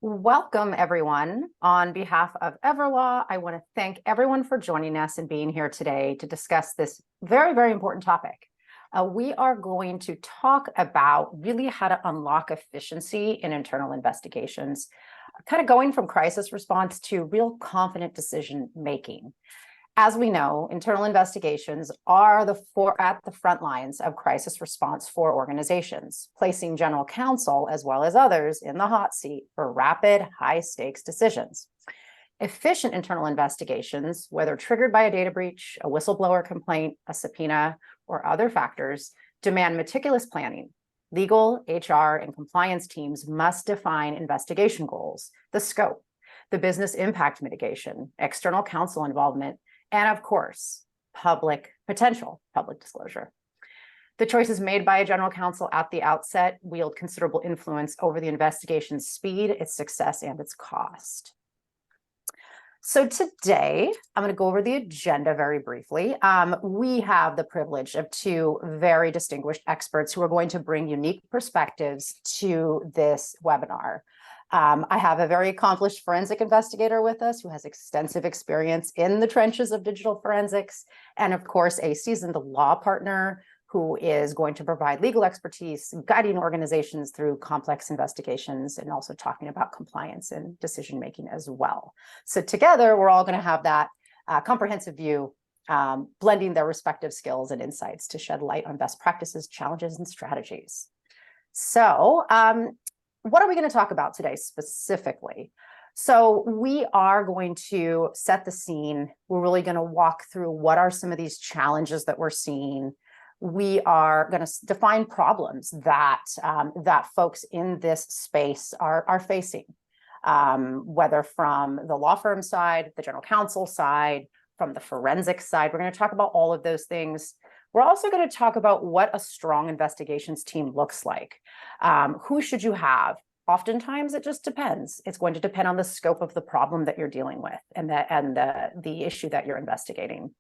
Welcome, everyone. On behalf of Everlaw, I want to thank everyone for joining us and being here today to discuss this very, very important topic. We are going to talk about really how to unlock efficiency in internal investigations, kind of going from crisis response to real confident decision making. As we know, internal investigations are at the front lines of crisis response for organizations, placing general counsel as well as others in the hot seat for rapid, high-stakes decisions. Efficient internal investigations, whether triggered by a data breach, a whistleblower complaint, a subpoena, or other factors, demand meticulous planning. Legal, HR, and compliance teams must define investigation goals, the scope, the business impact mitigation, external counsel involvement, and of course, potential public disclosure. The choices made by a general counsel at the outset wield considerable influence over the investigation's speed, its success, and its cost. So today, I'm going to go over the agenda very briefly. We have the privilege of two very distinguished experts who are going to bring unique perspectives to this webinar. I have a very accomplished forensic investigator with us who has extensive experience in the trenches of digital forensics, and of course, a seasoned law partner who is going to provide legal expertise, guiding organizations through complex investigations, and also talking about compliance and decision-making as well. So together, we're all going to have that comprehensive view, blending their respective skills and insights to shed light on best practices, challenges, and strategies. So, what are we going to talk about today specifically? So we are going to set the scene. We're really going to walk through what are some of these challenges that we're seeing. We are going to define problems that folks in this space are facing, whether from the law firm side, the general counsel side, from the forensic side. We're going to talk about all of those things. We're also going to talk about what a strong investigations team looks like. Who should you have? Oftentimes, it just depends. It's going to depend on the scope of the problem that you're dealing with and the issue that you're investigating.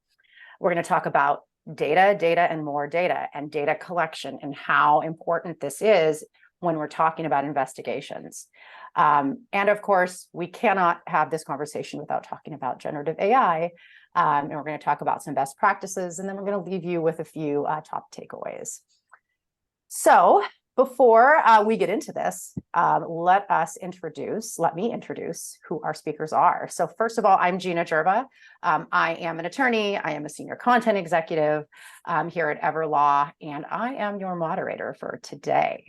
We're going to talk about data, and more data, and data collection, and how important this is when we're talking about investigations. And of course, we cannot have this conversation without talking about generative AI. And we're going to talk about some best practices, and then we're going to leave you with a few top takeaways. So before we get into this, let me introduce who our speakers are. So first of all, I'm Gina Jerba. I am an attorney. I am a senior content executive here at Everlaw, and I am your moderator for today.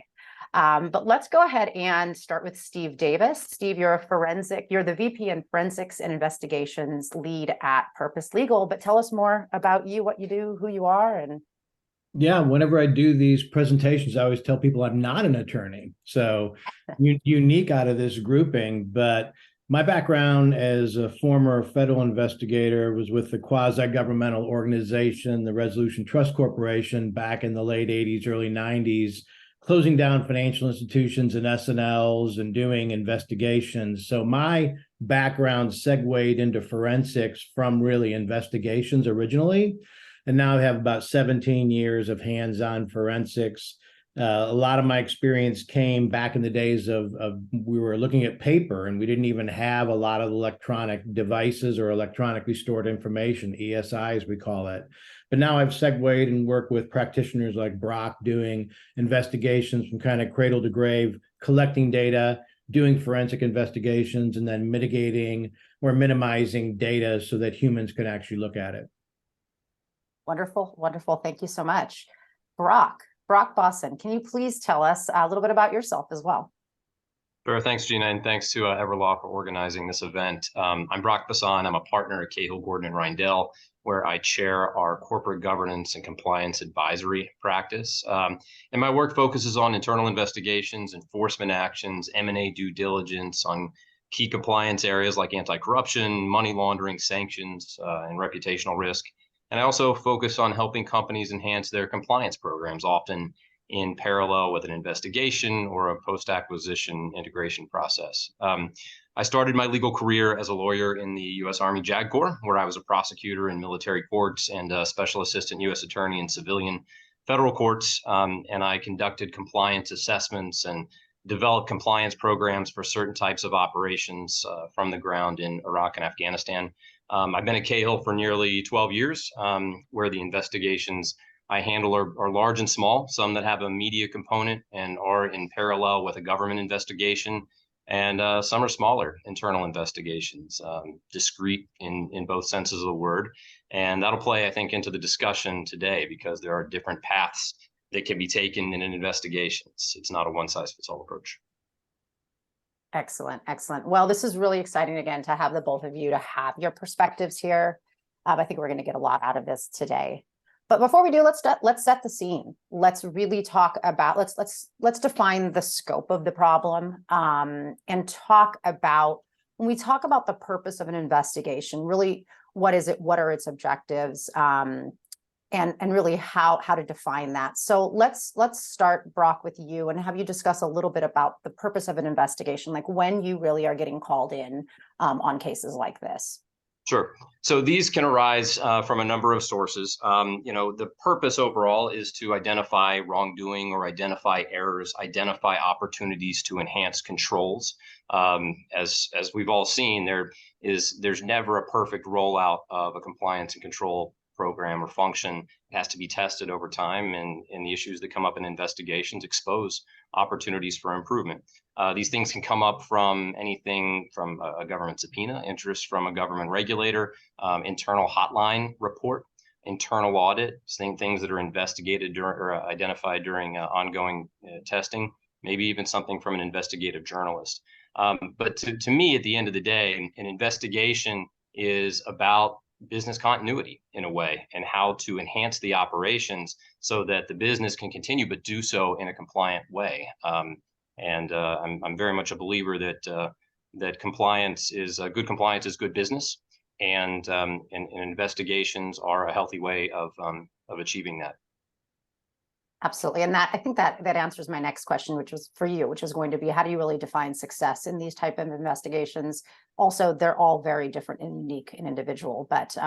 But let's go ahead and start with Steve Davis. Steve, you're the VP in Forensics and Investigations lead at Purpose Legal, but tell us more about you, what you do, who you are, and... Yeah, whenever I do these presentations, I always tell people I'm not an attorney. So unique out of this grouping, but my background as a former federal investigator was with the quasi-governmental organization, the Resolution Trust Corporation, back in the late 80s, early 90s, closing down financial institutions and S&Ls and doing investigations. So my background segued into forensics from really investigations originally. And now I have about 17 years of hands-on forensics. A lot of my experience came back in the days of we were looking at paper, and we didn't even have a lot of electronic devices or electronically stored information, ESI as we call it. But now I've segued and worked with practitioners like Brock doing investigations from kind of cradle to grave, collecting data, doing forensic investigations, and then mitigating or minimizing data so that humans can actually look at it. Wonderful, wonderful. Thank you so much. Brock Bosson, can you please tell us a little bit about yourself as well? Sure. Thanks, Gina, and thanks to Everlaw for organizing this event. I'm Brock Bosson. I'm a partner at Cahill, Gordon & Reindel, where I chair our corporate governance and compliance advisory practice. And my work focuses on internal investigations, enforcement actions, M&A due diligence on key compliance areas like anti-corruption, money laundering, sanctions, and reputational risk. And I also focus on helping companies enhance their compliance programs, often in parallel with an investigation or a post-acquisition integration process. I started my legal career as a lawyer in the U.S. Army JAG Corps, where I was a prosecutor in military courts and a special assistant U.S. attorney in civilian federal courts. And I conducted compliance assessments and develop compliance programs for certain types of operations from the ground in Iraq and Afghanistan. I've been at Cahill for nearly 12 years, where the investigations I handle are large and small, some that have a media component and are in parallel with a government investigation, and some are smaller internal investigations, discrete in both senses of the word. And that'll play, I think, into the discussion today, because there are different paths that can be taken in an investigation. It's not a one-size-fits-all approach. Excellent, excellent. Well, this is really exciting again to have the both of you to have your perspectives here. I think we're going to get a lot out of this today. But before we do, let's set the scene. Let's really talk about let's define the scope of the problem, and talk about, when we talk about the purpose of an investigation, really what is it? What are its objectives? And really how to define that. So let's start, Brock, with you and have you discuss a little bit about the purpose of an investigation, like when you really are getting called in on cases like this. Sure. So these can arise from a number of sources. The purpose overall is to identify wrongdoing or identify errors, identify opportunities to enhance controls. As we've all seen, there's never a perfect rollout of a compliance and control program or function. It has to be tested over time, and the issues that come up in investigations expose opportunities for improvement. These things can come up from anything from a government subpoena, interest from a government regulator, internal hotline report, internal audit, things that are investigated or identified during ongoing testing, maybe even something from an investigative journalist. But to me, at the end of the day, an investigation is about business continuity in a way, and how to enhance the operations so that the business can continue, but do so in a compliant way. I'm very much a believer that compliance is compliance is good business, and investigations are a healthy way of achieving that. Absolutely. And I think that answers my next question, which was for you, which is going to be, how do you really define success in these type of investigations? Also, they're all very different and unique and individual, but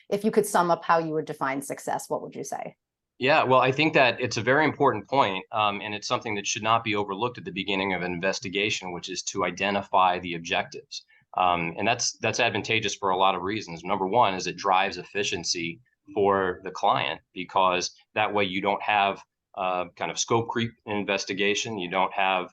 if you could sum up how you would define success, what would you say? Yeah, well, I think that it's a very important point, and it's something that should not be overlooked at the beginning of an investigation, which is to identify the objectives. And that's advantageous for a lot of reasons. Number one is it drives efficiency for the client, because that way you don't have kind of scope creep investigation. You don't have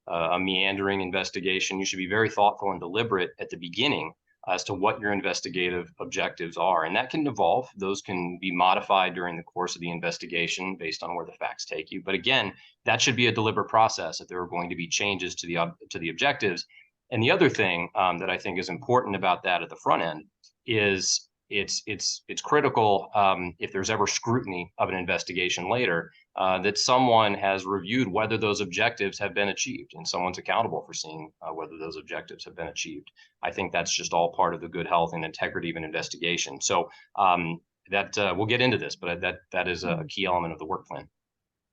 a meandering investigation. You should be very thoughtful and deliberate at the beginning as to what your investigative objectives are. And that can evolve. Those can be modified during the course of the investigation based on where the facts take you. But again, that should be a deliberate process if there are going to be changes to the objectives. And the other thing that I think is important about that at the front end is it's critical, if there's ever scrutiny of an investigation later, that someone has reviewed whether those objectives have been achieved, and someone's accountable for seeing whether those objectives have been achieved. I think that's just all part of the good health and integrity of an investigation. So we'll get into this, but that is a key element of the work plan.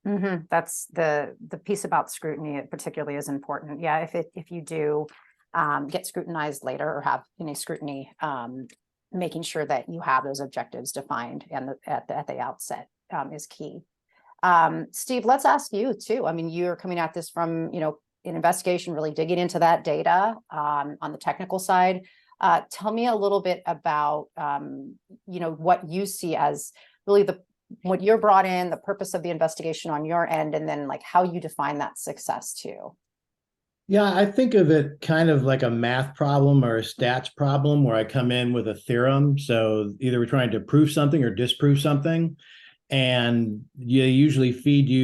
Mm-hmm. That's the piece about scrutiny, particularly, is important. Yeah, if you do get scrutinized later or have any scrutiny, making sure that you have those objectives defined and at the outset is key. Steve, let's ask you too. I mean, you're coming at this from, an investigation, really digging into that data on the technical side. Tell me a little bit about, what you see as really what you're brought in, the purpose of the investigation on your end, and then like how you define that success too. Yeah, I think of it kind of like a math problem or a stats problem where I come in with a theorem. So either we're trying to prove something or disprove something. And you usually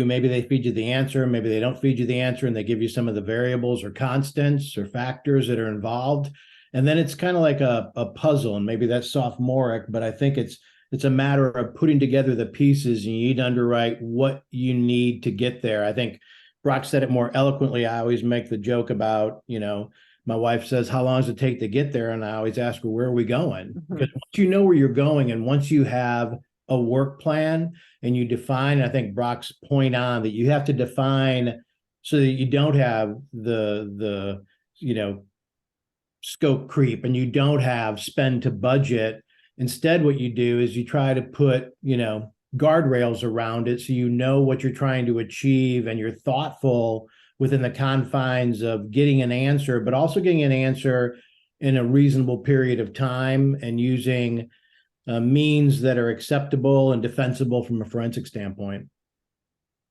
maybe they feed you the answer, maybe they don't feed you the answer, and they give you some of the variables or constants or factors that are involved. And then it's kind of like a puzzle, and maybe that's sophomoric, but I think it's a matter of putting together the pieces, and you need to underwrite what you need to get there. I think Brock said it more eloquently. I always make the joke about, my wife says, how long does it take to get there? And I always ask her, where are we going? Mm-hmm. Because once you know where you're going, and once you have a work plan and you define, I think Brock's point on that you have to define so that you don't have the scope creep, and you don't have spend to budget. Instead, what you do is you try to put, guardrails around it, so you know what you're trying to achieve, and you're thoughtful within the confines of getting an answer, but also getting an answer in a reasonable period of time and using means that are acceptable and defensible from a forensic standpoint.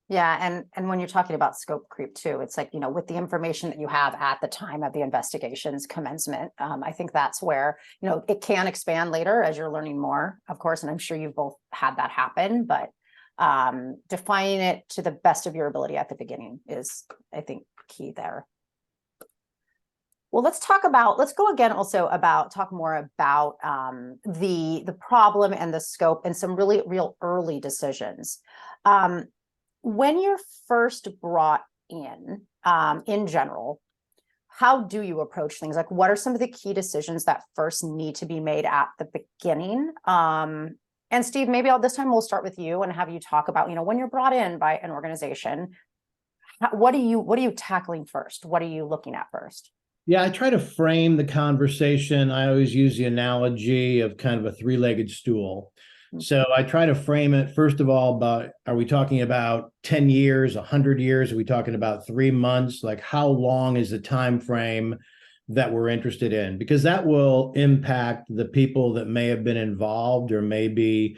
Yeah, and when you're talking about scope creep too, it's like, with the information that you have at the time of the investigation's commencement, I think that's where, it can expand later as you're learning more, of course, and I'm sure you've both had that happen, but defining it to the best of your ability at the beginning is, I think, key there. Well, let's go again also talk more about the problem and the scope and some really real early decisions. When you're first brought in general, how do you approach things? Like, what are some of the key decisions that first need to be made at the beginning? And Steve, maybe this time we'll start with you and have you talk about, when you're brought in by an organization, what are you tackling first? What are you looking at first? Yeah, I try to frame the conversation. I always use the analogy of kind of a three-legged stool. So I try to frame it, first of all, are we talking about 10 years, 100 years? Are we talking about 3 months? Like, how long is the time frame that we're interested in? Because that will impact the people that may have been involved, or maybe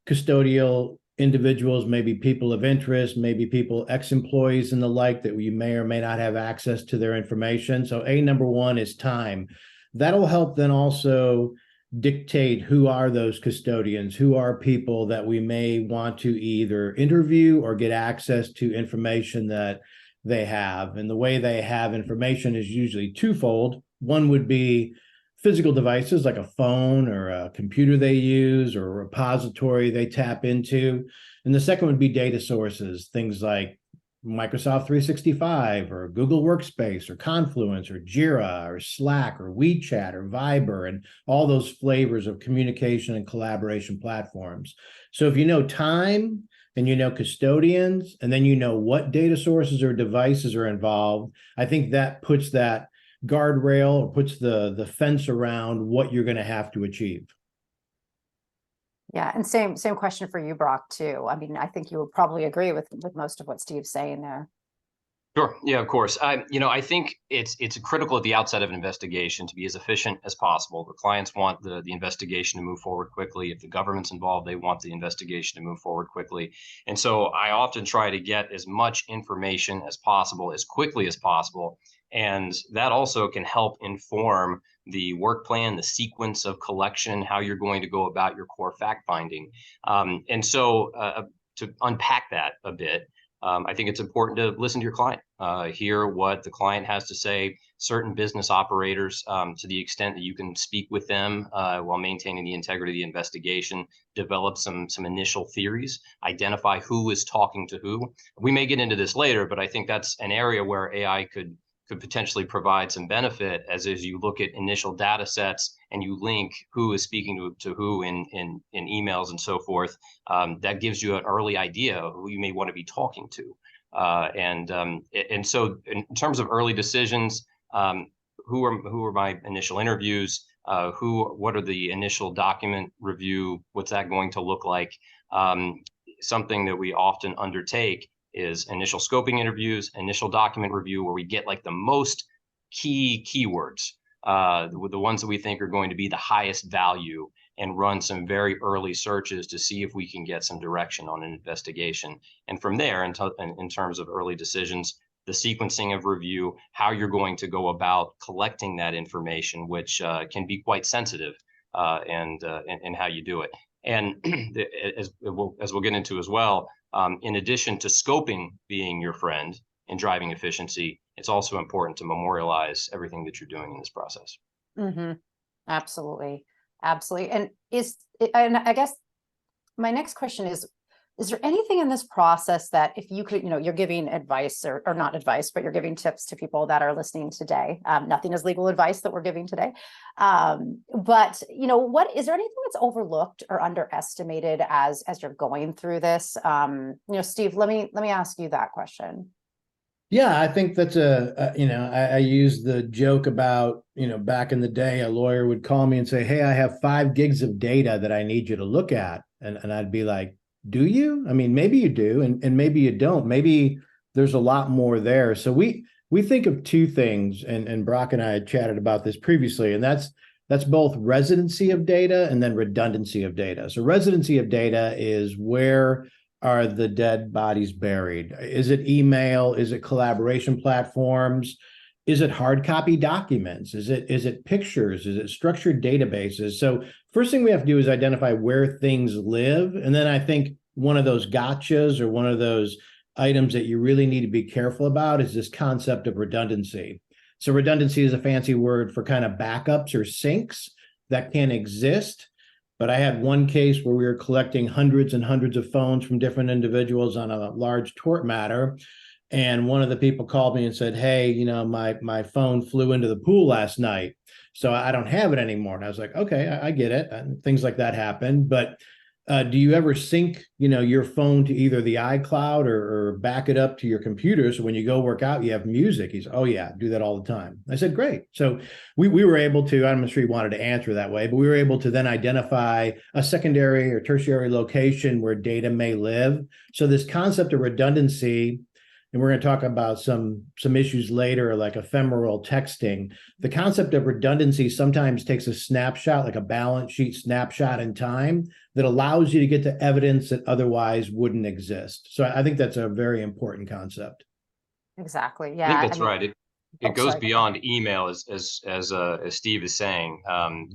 custodial individuals, maybe people of interest, maybe people, ex-employees and the like, that we may or may not have access to their information. So number one is time. That'll help then also dictate who are those custodians, who are people that we may want to either interview or get access to information that they have. And the way they have information is usually twofold. One would be physical devices like a phone or a computer they use or a repository they tap into. And the second would be data sources, things like Microsoft 365 or Google Workspace or Confluence or Jira or Slack or WeChat or Viber, and all those flavors of communication and collaboration platforms. So if you know time and you know custodians, and then you know what data sources or devices are involved, I think that puts that guardrail or puts the fence around what you're going to have to achieve. Yeah, and same question for you, Brock, too. I mean, I think you would probably agree with most of what Steve's saying there. Sure. Yeah, of course. I think it's critical at the outset of an investigation to be as efficient as possible. The clients want the investigation to move forward quickly. If the government's involved, they want the investigation to move forward quickly. And so I often try to get as much information as possible, as quickly as possible. And that also can help inform the work plan, the sequence of collection, how you're going to go about your core fact finding. And so to unpack that a bit, I think it's important to listen to your client, hear what the client has to say. Certain business operators, to the extent that you can speak with them while maintaining the integrity of the investigation, develop some initial theories, identify who is talking to who. We may get into this later, but I think that's an area where AI could potentially provide some benefit as you look at initial data sets and you link who is speaking to who in emails and so forth. That gives you an early idea of who you may want to be talking to. And so in terms of early decisions, who are my initial interviews? What are the initial document review? What's that going to look like? Something that we often undertake is initial scoping interviews, initial document review, where we get like the most keywords, the ones that we think are going to be the highest value, and run some very early searches to see if we can get some direction on an investigation. And from there, in terms of early decisions, the sequencing of review, how you're going to go about collecting that information, which can be quite sensitive, and how you do it. And as we'll get into as well, in addition to scoping being your friend and driving efficiency, it's also important to memorialize everything that you're doing in this process. Mm-hmm. Absolutely. Absolutely. And I guess my next question is there anything in this process that if you could, you're giving advice or not advice, but you're giving tips to people that are listening today. Nothing is legal advice that we're giving today. But is there anything that's overlooked or underestimated as you're going through this? Steve, let me ask you that question. Yeah, I think that's I use the joke about, back in the day, a lawyer would call me and say, hey, I have 5 gigs of data that I need you to look at. And I'd be like, do you? I mean, maybe you do, and maybe you don't. Maybe there's a lot more there. So we think of two things, and Brock and I had chatted about this previously, and that's both residency of data and then redundancy of data. So residency of data is where are the dead bodies buried? Is it email? Is it collaboration platforms? Is it hard copy documents? Is it pictures? Is it structured databases? So first thing we have to do is identify where things live. And then I think one of those gotchas or one of those items that you really need to be careful about is this concept of redundancy. So redundancy is a fancy word for kind of backups or syncs that can exist. But I had one case where we were collecting hundreds and hundreds of phones from different individuals on a large tort matter. And one of the people called me and said, hey, my phone flew into the pool last night, so I don't have it anymore. And I was like, okay, I get it. And things like that happen. But do you ever sync, your phone to either the iCloud or back it up to your computer? So when you go work out, you have music. He's, oh yeah, do that all the time. I said, great. So we were able to, I'm not sure he wanted to answer that way, but we were able to then identify a secondary or tertiary location where data may live. So this concept of redundancy, and we're going to talk about some issues later, like ephemeral texting. The concept of redundancy sometimes takes a snapshot, like a balance sheet snapshot in time, that allows you to get to evidence that otherwise wouldn't exist. So I think that's a very important concept. Exactly. I Yeah. think that's right. It goes sorry. beyond email, as Steve is saying. 10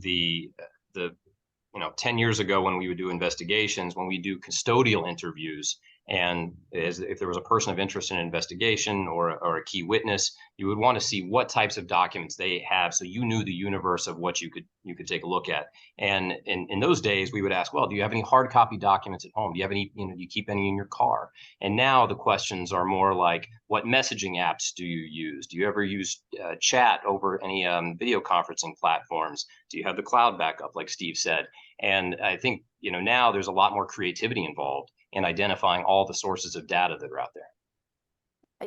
years ago when we would do investigations, when we do custodial interviews, and if there was a person of interest in an investigation or a key witness, you would want to see what types of documents they have, so you knew the universe of what you could take a look at. And in those days, we would ask, well, do you have any hard copy documents at home? Do you have any, do you keep any in your car? And now the questions are more like, what messaging apps do you use? Do you ever use chat over any video conferencing platforms? Do you have the cloud backup, like Steve said? And I think, now there's a lot more creativity involved in identifying all the sources of data that are out there.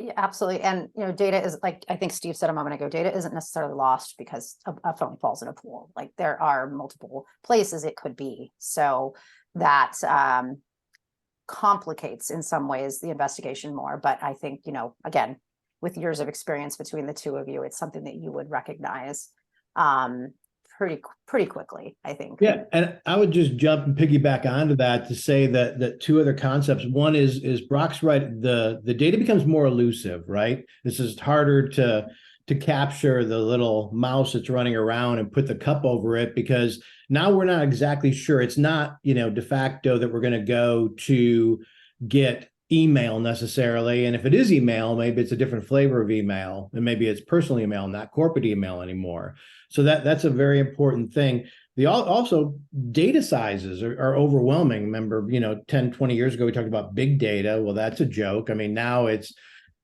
Yeah, absolutely. And, data is, like I think Steve said a moment ago, data isn't necessarily lost because a phone falls in a pool. Like, there are multiple places it could be. So that complicates in some ways the investigation more. But I think, again, with years of experience between the two of you, it's something that you would recognize pretty quickly, I think. Yeah, and I would just jump and piggyback onto that to say that two other concepts. One is Brock's right. The data becomes more elusive, right? This is harder to capture the little mouse that's running around and put the cup over it, because now we're not exactly sure. It's not, de facto that we're going to go to get email necessarily. And if it is email, maybe it's a different flavor of email, and maybe it's personal email, not corporate email anymore. So that's a very important thing. Also data sizes are overwhelming. Remember, 10, 20 years ago, we talked about big data. Well, that's a joke. I mean, now it's,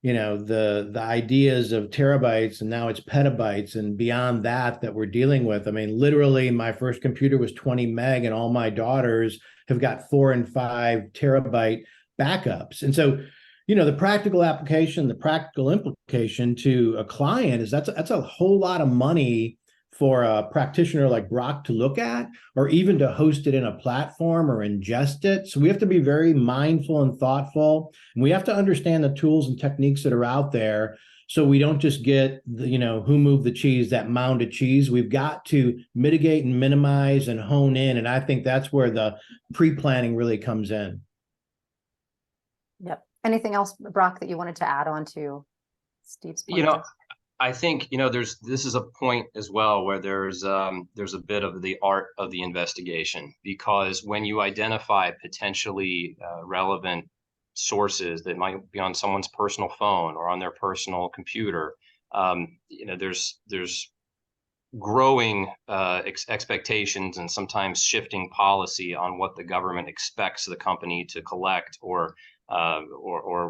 the ideas of terabytes, and now it's petabytes and beyond that we're dealing with. I mean, literally my first computer was 20 meg, and all my daughters have got 4 and 5 terabyte backups. And so, the practical application, the practical implication to a client is that's a whole lot of money for a practitioner like Brock to look at, or even to host it in a platform or ingest it. So we have to be very mindful and thoughtful, and we have to understand the tools and techniques that are out there, so we don't just get who moved the cheese, that mound of cheese. We've got to mitigate and minimize and hone in, and I think that's where the pre-planning really comes in. Yep. Anything else, Brock, that you wanted to add on to Steve's point? I think, this is a point as well where there's a bit of the art of the investigation, because when you identify potentially relevant sources that might be on someone's personal phone or on their personal computer, there's growing expectations and sometimes shifting policy on what the government expects the company to collect, or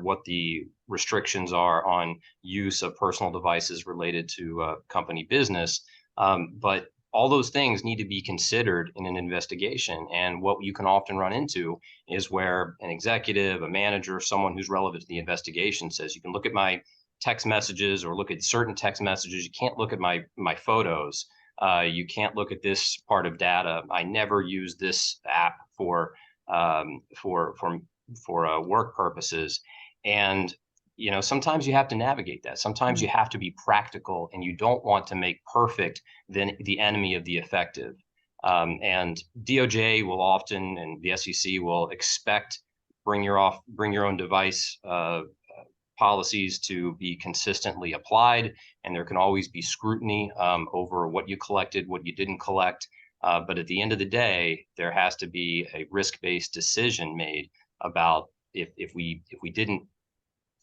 what the restrictions are on use of personal devices related to company business. But all those things need to be considered in an investigation. And what you can often run into is where an executive, a manager, someone who's relevant to the investigation says, you can look at my text messages or look at certain text messages. You can't look at my photos. You can't look at this part of data. I never use this app for work purposes. And sometimes you have to navigate that. Sometimes you have to be practical, and you don't want to make perfect the enemy of the effective. And DOJ will often, and the SEC will expect bring your own device policies to be consistently applied, and there can always be scrutiny over what you collected, what you didn't collect. But at the end of the day, there has to be a risk-based decision made about if we didn't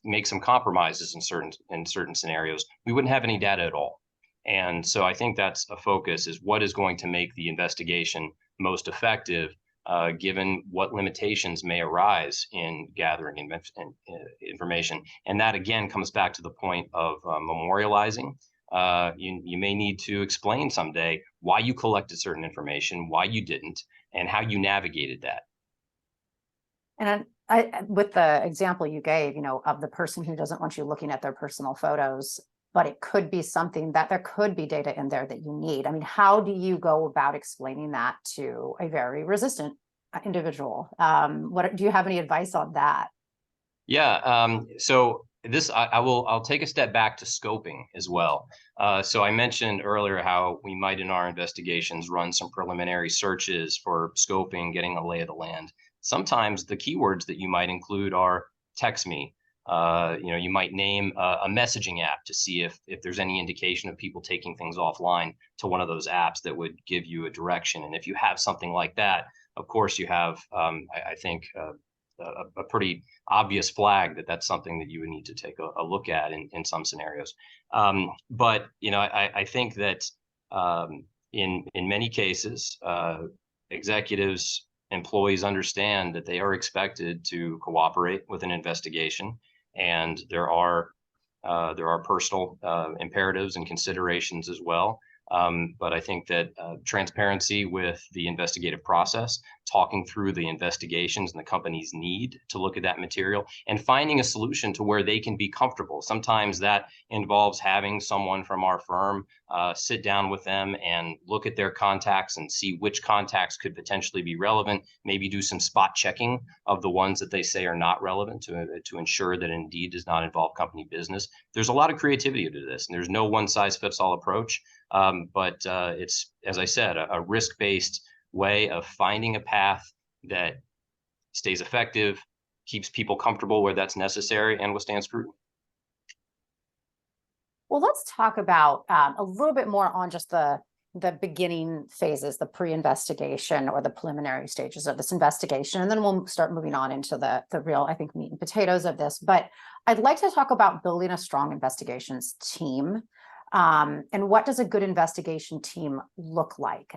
make some compromises in certain scenarios, we wouldn't have any data at all. And so I think that's a focus, is what is going to make the investigation most effective, given what limitations may arise in gathering information. And that, again, comes back to the point of memorializing. You may need to explain someday why you collected certain information, why you didn't, and how you navigated that. And with the example you gave, of the person who doesn't want you looking at their personal photos, but it could be something that there could be data in there that you need. I mean, how do you go about explaining that to a very resistant individual? Do you have any advice on that? Yeah. So I'll take a step back to scoping as well. So I mentioned earlier how we might, in our investigations, run some preliminary searches for scoping, getting a lay of the land. Sometimes the keywords that you might include are text me. You might name a messaging app to see if there's any indication of people taking things offline to one of those apps that would give you a direction. And if you have something like that, of course you have, I think, a pretty obvious flag that that's something that you would need to take a look at in some scenarios. But I think that in many cases, executives, employees understand that they are expected to cooperate with an investigation, and there are personal imperatives and considerations as well. But I think that transparency with the investigative process, talking through the investigations and the company's need to look at that material, and finding a solution to where they can be comfortable. Sometimes that involves having someone from our firm sit down with them and look at their contacts and see which contacts could potentially be relevant, maybe do some spot checking of the ones that they say are not relevant to ensure that it indeed does not involve company business. There's a lot of creativity to this, and there's no one size fits all approach. But it's, as I said, a risk-based way of finding a path that stays effective, keeps people comfortable where that's necessary, and withstands scrutiny. Well, let's talk about a little bit more on just the beginning phases, the pre-investigation or the preliminary stages of this investigation, and then we'll start moving on into the real, I think, meat and potatoes of this. But I'd like to talk about building a strong investigations team. And what does a good investigation team look like?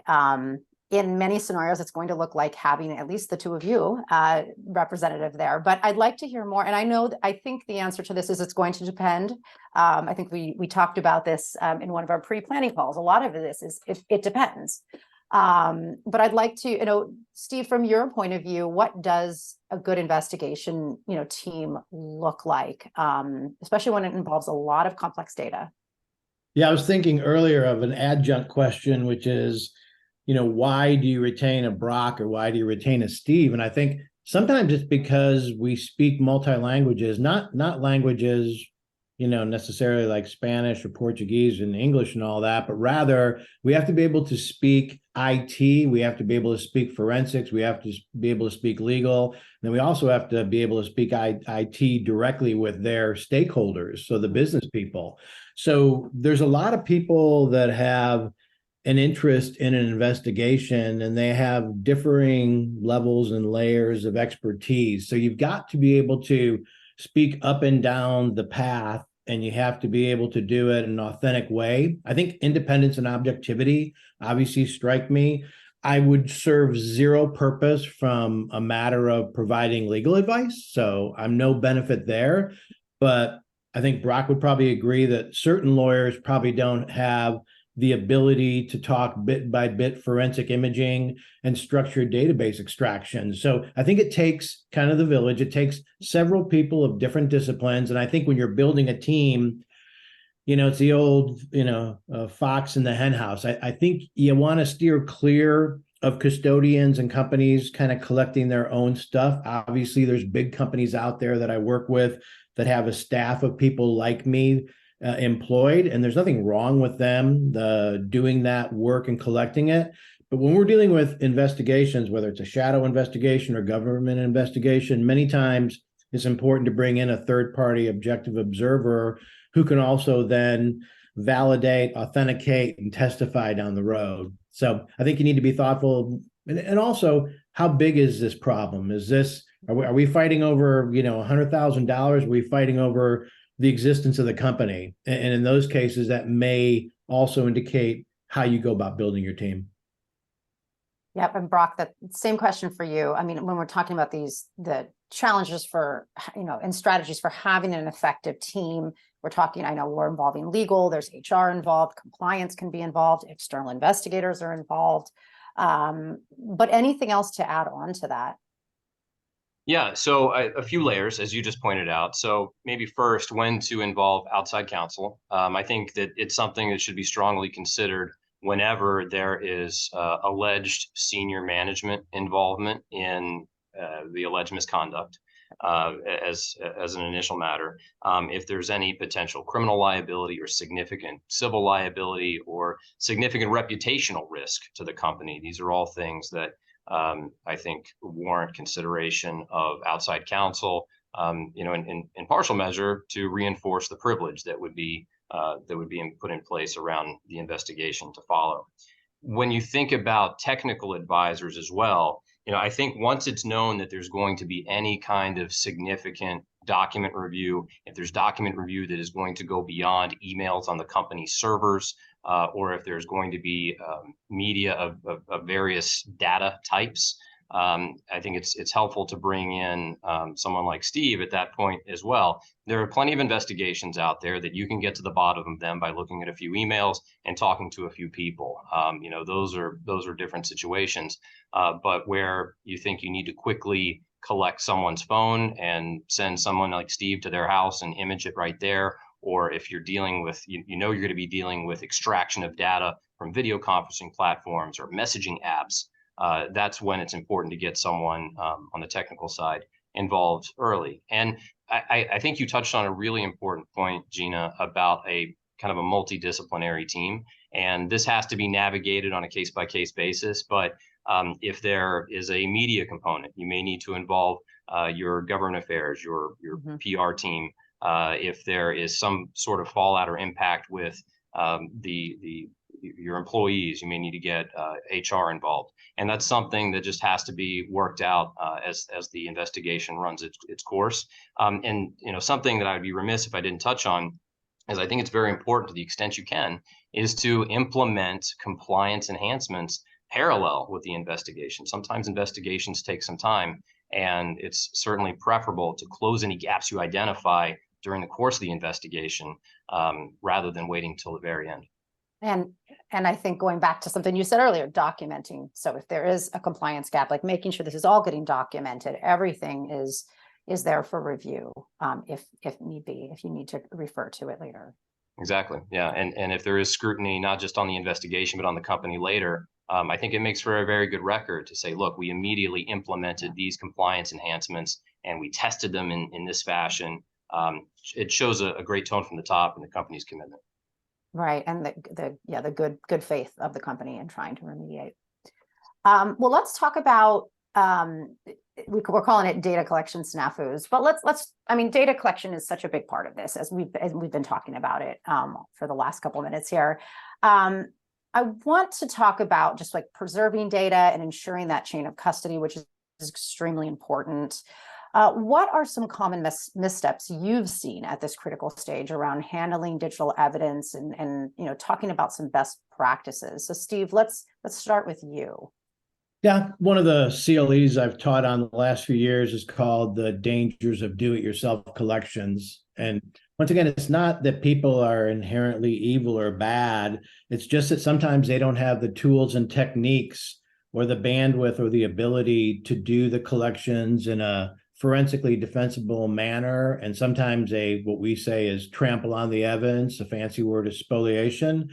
In many scenarios, it's going to look like having at least the two of you representative there. But I'd like to hear more. And I think the answer to this is it's going to depend. I think we talked about this in one of our pre-planning calls. A lot of this is it depends. But I'd like to, Steve, from your point of view, what does a good investigation, team look like, especially when it involves a lot of complex data? Yeah, I was thinking earlier of an adjunct question, which is, why do you retain a Brock or why do you retain a Steve? And I think sometimes it's because we speak multi-languages, not languages, necessarily like Spanish or Portuguese and English and all that, but rather we have to be able to speak IT, we have to be able to speak forensics, we have to be able to speak legal, and then we also have to be able to speak IT directly with their stakeholders, so the business people. So there's a lot of people that have an interest in an investigation, and they have differing levels and layers of expertise. So you've got to be able to speak up and down the path, and you have to be able to do it in an authentic way. I think independence and objectivity obviously strike me. I would serve zero purpose from a matter of providing legal advice, so I'm no benefit there. But I think Brock would probably agree that certain lawyers probably don't have the ability to talk bit by bit forensic imaging and structured database extraction. So I think it takes kind of the village. It takes several people of different disciplines. And I think when you're building a team, it's the old, fox in the hen house. I think you want to steer clear of custodians and companies kind of collecting their own stuff. Obviously, there's big companies out there that I work with that have a staff of people like me employed, and there's nothing wrong with them doing that work and collecting it. But when we're dealing with investigations, whether it's a shadow investigation or government investigation, many times it's important to bring in a third-party objective observer who can also then validate, authenticate, and testify down the road. So I think you need to be thoughtful. And also, how big is this problem? Are we fighting over, $100,000? Are we fighting over the existence of the company? And in those cases, that may also indicate how you go about building your team. Yep. And Brock, that same question for you. I mean, when we're talking about the challenges for, and strategies for having an effective team, we're talking, I know we're involving legal, there's HR involved, compliance can be involved, external investigators are involved. But anything else to add on to that? Yeah, so a few layers, as you just pointed out. So maybe first, when to involve outside counsel. I think that it's something that should be strongly considered whenever there is alleged senior management involvement in the alleged misconduct as an initial matter. If there's any potential criminal liability or significant civil liability or significant reputational risk to the company, these are all things that I think warrant consideration of outside counsel, in partial measure to reinforce the privilege that would be put in place around the investigation to follow. When you think about technical advisors as well, I think once it's known that there's going to be any kind of significant document review, if there's document review that is going to go beyond emails on the company's servers, or if there's going to be media of various data types, I think it's helpful to bring in someone like Steve at that point as well. There are plenty of investigations out there that you can get to the bottom of them by looking at a few emails and talking to a few people. Those are different situations, but where you think you need to quickly collect someone's phone and send someone like Steve to their house and image it right there, or if you're dealing with, you're going to be dealing with extraction of data from video conferencing platforms or messaging apps, that's when it's important to get someone on the technical side involved early. And I think you touched on a really important point, Gina, about a kind of a multidisciplinary team. And this has to be navigated on a case-by-case basis. But if there is a media component, you may need to involve your government affairs, your PR team. If there is some sort of fallout or impact with your employees, you may need to get HR involved, and that's something that just has to be worked out as the investigation runs its course. And something that I would be remiss if I didn't touch on, is I think it's very important to the extent you can, is to implement compliance enhancements parallel with the investigation. Sometimes investigations take some time, and it's certainly preferable to close any gaps you identify during the course of the investigation, rather than waiting till the very end. And I think going back to something you said earlier, documenting. So if there is a compliance gap, like making sure this is all getting documented, everything is there for review, if need be, if you need to refer to it later. Exactly. Yeah. And if there is scrutiny, not just on the investigation, but on the company later, I think it makes for a very good record to say, look, we immediately implemented these compliance enhancements and we tested them in this fashion. It shows a great tone from the top and the company's commitment. Right. And the good faith of the company in trying to remediate. Well, let's talk about, we're calling it data collection snafus, but data collection is such a big part of this, as we've been talking about it for the last couple of minutes here. I want to talk about just like preserving data and ensuring that chain of custody, which is extremely important. What are some common missteps you've seen at this critical stage around handling digital evidence and talking about some best practices? So Steve, let's start with you. Yeah, one of the CLEs I've taught on the last few years is called The Dangers of Do-It-Yourself Collections. And once again, it's not that people are inherently evil or bad. It's just that sometimes they don't have the tools and techniques or the bandwidth or the ability to do the collections in a forensically defensible manner. And sometimes what we say is trample on the evidence, a fancy word is spoliation,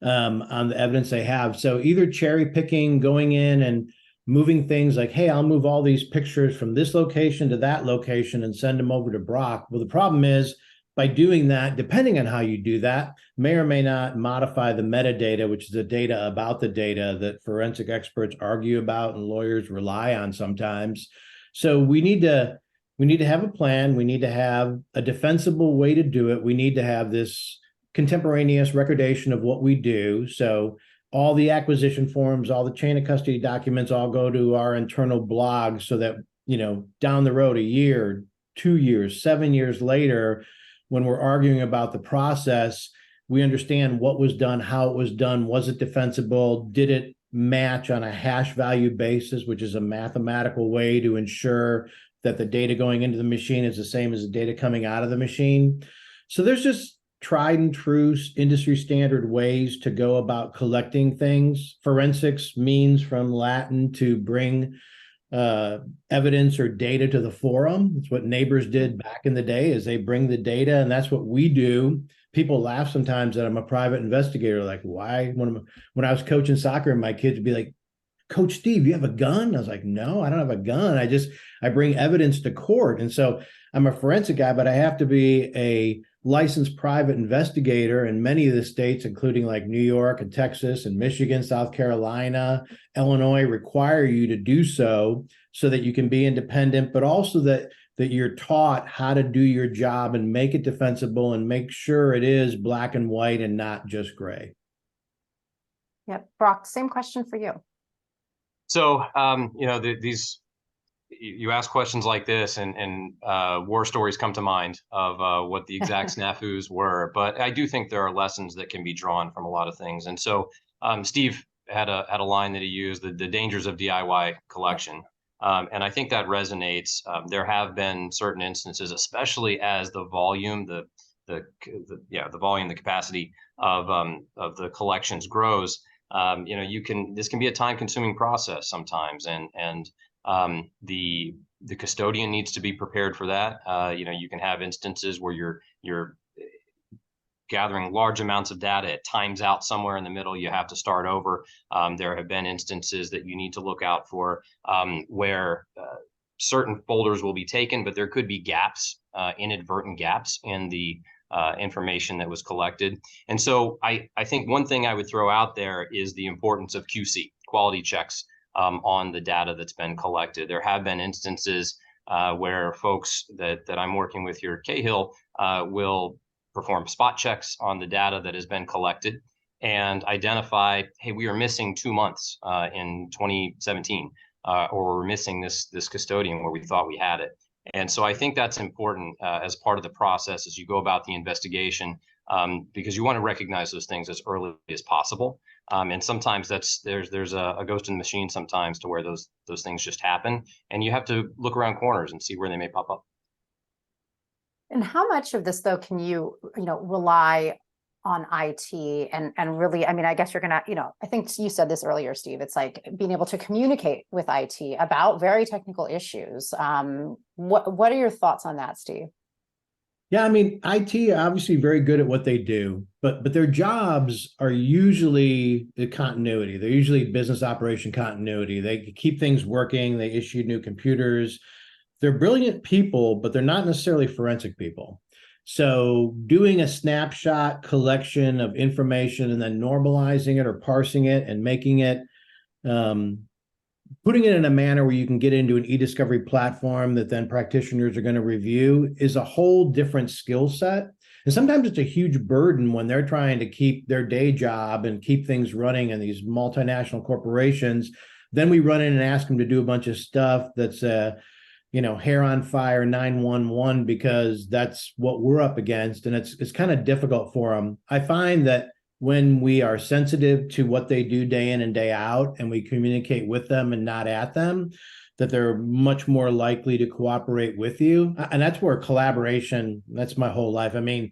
on the evidence they have. So either cherry picking, going in and moving things like, hey, I'll move all these pictures from this location to that location and send them over to Brock. Well, the problem is by doing that, depending on how you do that, may or may not modify the metadata, which is the data about the data that forensic experts argue about and lawyers rely on sometimes. So we need to have a plan. We need to have a defensible way to do it. We need to have this contemporaneous recordation of what we do. So all the acquisition forms, all the chain of custody documents all go to our internal blog so that, down the road, a year, 2 years, 7 years later, when we're arguing about the process, we understand what was done, how it was done, was it defensible, did it match on a hash value basis, which is a mathematical way to ensure that the data going into the machine is the same as the data coming out of the machine. So there's just tried and true industry standard ways to go about collecting things. Forensics means from Latin to bring evidence or data to the forum. It's what neighbors did back in the day, is they bring the data, and that's what we do. People laugh sometimes that I'm a private investigator. Like, why? When I was coaching soccer, my kids would be like, Coach Steve, you have a gun? I was like, no, I don't have a gun. I bring evidence to court. And so I'm a forensic guy, but I have to be a licensed private investigator in many of the states, including like New York and Texas and Michigan, South Carolina, Illinois, require you to do so that you can be independent, but also that you're taught how to do your job and make it defensible and make sure it is black and white and not just gray. Yep. Brock, same question for you. So, you ask questions like this, and war stories come to mind of what the exact snafus were. But I do think there are lessons that can be drawn from a lot of things. And so, Steve had a line that he used, the dangers of DIY collection, and I think that resonates. There have been certain instances, especially as the volume, the volume, the capacity of the collections grows. This can be a time-consuming process sometimes, and the custodian needs to be prepared for that. You can have instances where you're gathering large amounts of data. It times out somewhere in the middle. You have to start over. There have been instances that you need to look out for where certain folders will be taken, but there could be gaps, inadvertent gaps in the information that was collected. And so I think one thing I would throw out there is the importance of QC, quality checks, on the data that's been collected. There have been instances where folks that I'm working with here at Cahill will perform spot checks on the data that has been collected and identify, hey, we are missing 2 months in 2017, or we're missing this custodian where we thought we had it. And so I think that's important as part of the process as you go about the investigation, because you want to recognize those things as early as possible. And sometimes there's a ghost in the machine sometimes to where those things just happen, and you have to look around corners and see where they may pop up. And how much of this, though, can you rely on IT and really, I mean, I guess you're gonna, I think you said this earlier, Steve, it's like being able to communicate with IT about very technical issues. What are your thoughts on that, Steve? Yeah, I mean, IT obviously very good at what they do, but their jobs are usually the continuity. They're usually business operation continuity. They keep things working. They issue new computers. They're brilliant people, but they're not necessarily forensic people. So doing a snapshot collection of information and then normalizing it or parsing it and making it, putting it in a manner where you can get into an e-discovery platform that then practitioners are going to review is a whole different skill set. And sometimes it's a huge burden when they're trying to keep their day job and keep things running in these multinational corporations. Then we run in and ask them to do a bunch of stuff that's hair on fire 911 because that's what we're up against. And it's kind of difficult for them. I find that when we are sensitive to what they do day in and day out, and we communicate with them and not at them, that they're much more likely to cooperate with you. And that's where collaboration, that's my whole life. I mean,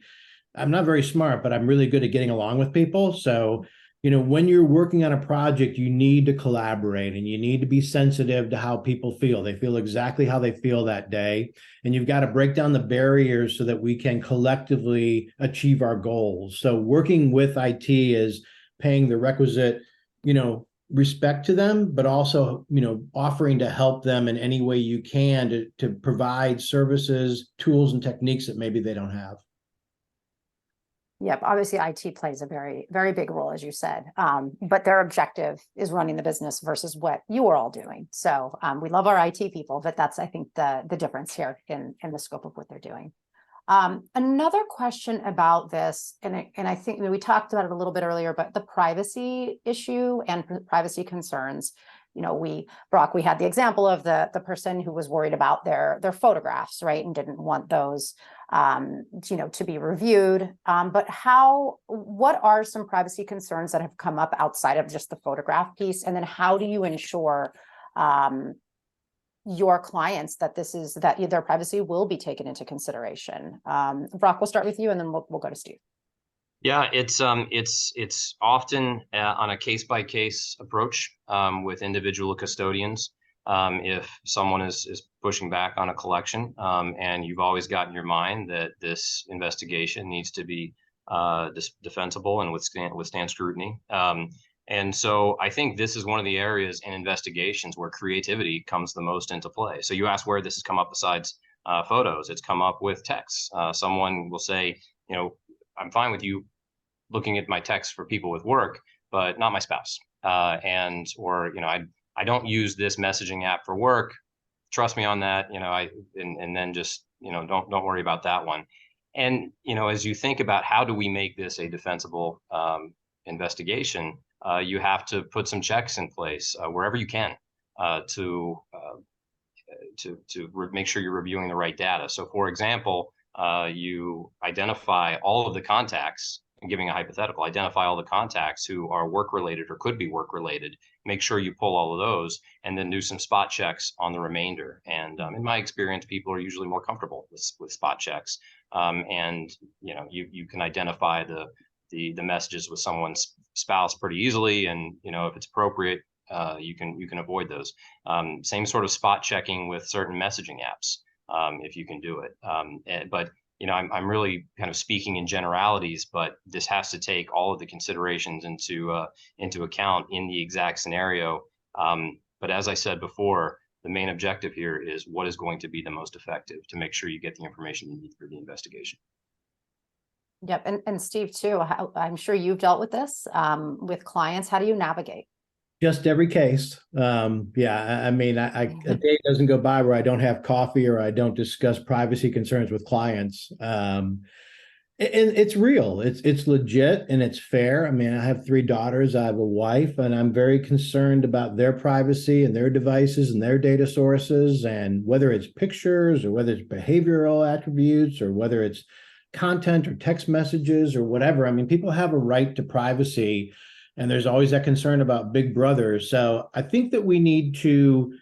I'm not very smart, but I'm really good at getting along with people. So, when you're working on a project, you need to collaborate and you need to be sensitive to how people feel. They feel exactly how they feel that day. And you've got to break down the barriers so that we can collectively achieve our goals. So working with IT is paying the requisite, respect to them, but also, offering to help them in any way you can to provide services, tools, and techniques that maybe they don't have. Yep, obviously IT plays a very, very big role, as you said. But their objective is running the business versus what you are all doing. So we love our IT people, but that's, I think, the difference here in the scope of what they're doing. Another question about this, and I think we talked about it a little bit earlier, but the privacy issue and privacy concerns. Brock, we had the example of the person who was worried about their photographs, right, and didn't want those, to be reviewed. But what are some privacy concerns that have come up outside of just the photograph piece? And then how do you ensure your clients that their privacy will be taken into consideration? Brock, we'll start with you, and then we'll go to Steve. Yeah, it's often on a case-by-case approach with individual custodians. If someone is pushing back on a collection, and you've always got in your mind that this investigation needs to be defensible and withstand scrutiny. And so I think this is one of the areas in investigations where creativity comes the most into play. So you asked where this has come up besides photos. It's come up with texts. Someone will say, I'm fine with you looking at my texts for people with work, but not my spouse. I don't use this messaging app for work. Trust me on that. And then just, don't worry about that one. And, as you think about how do we make this a defensible investigation, you have to put some checks in place wherever you can to make sure you're reviewing the right data. So, for example, you identify all of the contacts. And giving a hypothetical, identify all the contacts who are work-related or could be work-related, make sure you pull all of those, and then do some spot checks on the remainder. And in my experience, people are usually more comfortable with spot checks. And you can identify the messages with someone's spouse pretty easily, and if it's appropriate, you can avoid those. Same sort of spot checking with certain messaging apps, if you can do it. But I'm really kind of speaking in generalities, but this has to take all of the considerations into account in the exact scenario. But as I said before, the main objective here is what is going to be the most effective to make sure you get the information you need for the investigation. Yep, and Steve too. I'm sure you've dealt with this with clients. How do you navigate? Just every case. Yeah, I mean, a day doesn't go by where I don't have coffee or I don't discuss privacy concerns with clients. And it's real. It's legit and it's fair. I mean, I have 3 daughters. I have a wife, and I'm very concerned about their privacy and their devices and their data sources, and whether it's pictures or whether it's behavioral attributes or whether it's content or text messages or whatever. I mean, people have a right to privacy. And there's always that concern about big brother. So I think that we need to,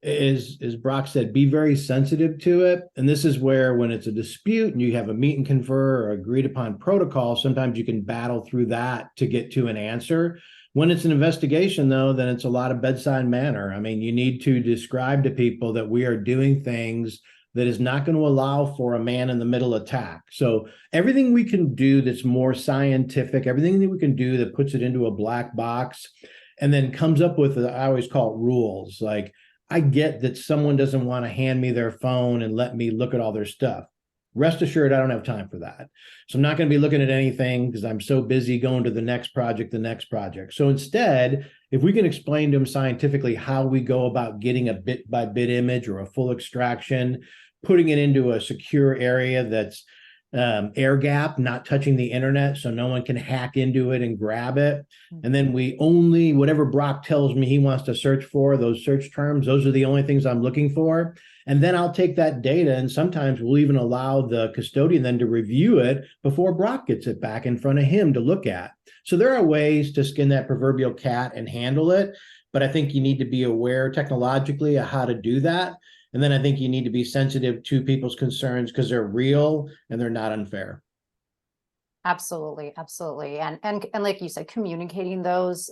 as Brock said, be very sensitive to it. And this is where, when it's a dispute and you have a meet and confer or agreed upon protocol, sometimes you can battle through that to get to an answer. When it's an investigation, though, then it's a lot of bedside manner. I mean, you need to describe to people that we are doing things that is not going to allow for a man-in-the-middle attack. So everything we can do that's more scientific, everything that we can do that puts it into a black box and then comes up with, I always call it rules. Like, I get that someone doesn't want to hand me their phone and let me look at all their stuff. Rest assured, I don't have time for that. So I'm not going to be looking at anything because I'm so busy going to the next project. So instead, if we can explain to them scientifically how we go about getting a bit by bit image or a full extraction, putting it into a secure area that's air gap, not touching the internet, so no one can hack into it and grab it. And then we only, whatever Brock tells me he wants to search for, those search terms, those are the only things I'm looking for. And then I'll take that data, and sometimes we'll even allow the custodian then to review it before Brock gets it back in front of him to look at. So there are ways to skin that proverbial cat and handle it, but I think you need to be aware technologically of how to do that. And then I think you need to be sensitive to people's concerns because they're real and they're not unfair. Absolutely. And like you said, communicating those